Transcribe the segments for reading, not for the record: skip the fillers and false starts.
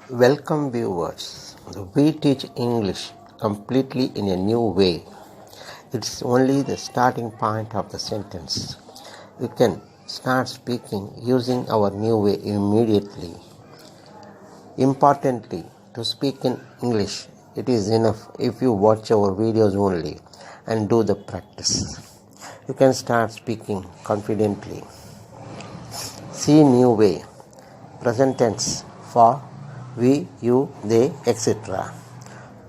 Welcome viewers. We teach English completely in a new way. It's only the starting point of the sentence. You can start speaking using our new way immediately. Importantly, to speak in English, it is enough if you watch our videos only and do the practice. You can start speaking confidently. See new way. Present tense for we, you, they, etc.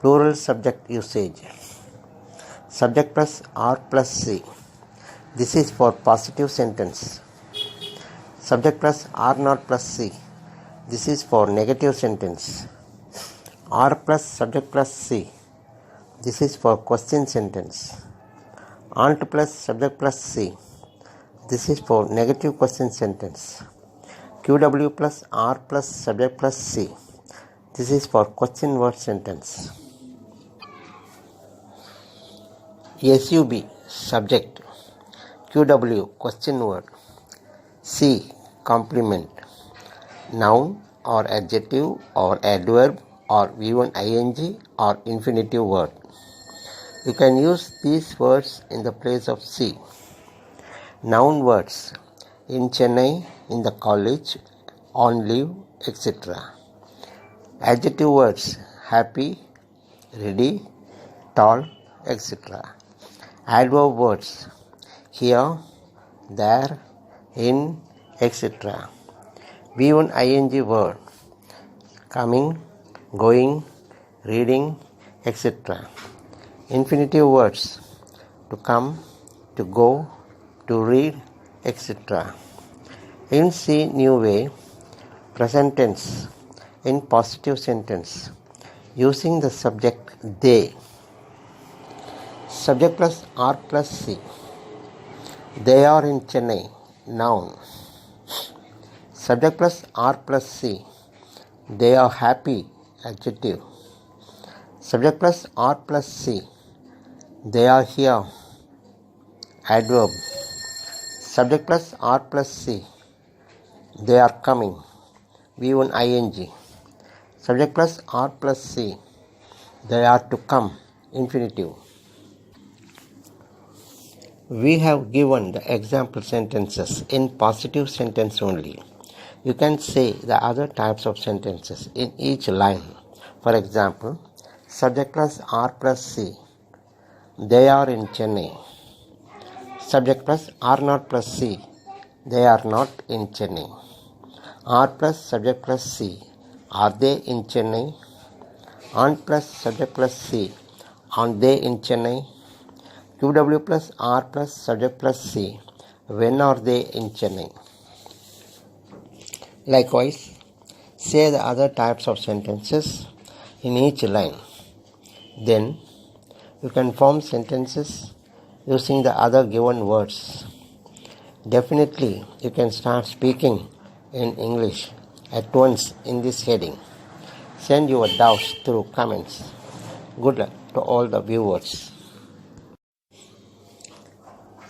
Plural subject usage. Subject plus R plus C. This is for positive sentence. Subject plus R naught plus C. This is for negative sentence. R plus subject plus C. This is for question sentence. Ant plus subject plus C. This is for negative question sentence. QW plus R plus subject plus C. This is for question word sentence. SUB subject, QW question word, C complement, noun or adjective or adverb or V1 ing or infinitive word. You can use these words in the place of C. Noun words, in Chennai, in the college, on leave, etc. Adjective words, happy, ready, tall, etc. Adverb words, here, there, in, etc. V1 ing word, coming, going, reading, etc. Infinitive words, to come, to go, to read, etc. In C new way, present tense, in positive sentence, using the subject they. Subject plus R plus C. They are in Chennai, noun. Subject plus R plus C. They are happy, adjective. Subject plus R plus C. They are here, adverb. Subject plus R plus C. They are coming, V1 ing. Subject plus R plus C. They are to come, infinitive. We have given the example sentences in positive sentence only. You can say the other types of sentences in each line. For example, subject plus R plus C. They are in Chennai. Subject plus R naught plus C. They are not in Chennai. R plus subject plus C. Are they in Chennai? Ant plus subject plus C. Aren't they in Chennai? QW plus R plus subject plus C. When are they in Chennai? Likewise, say the other types of sentences in each line. Then, you can form sentences using the other given words. Definitely, you can start speaking in English at once in this heading. Send your doubts through comments. Good luck to all the viewers.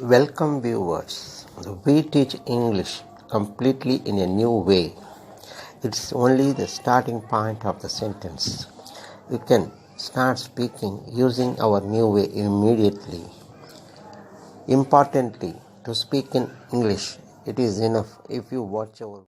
Welcome viewers. We teach English completely in a new way. It's only the starting point of the sentence. You can start speaking using our new way immediately. Importantly, to speak in English, it is enough if you watch our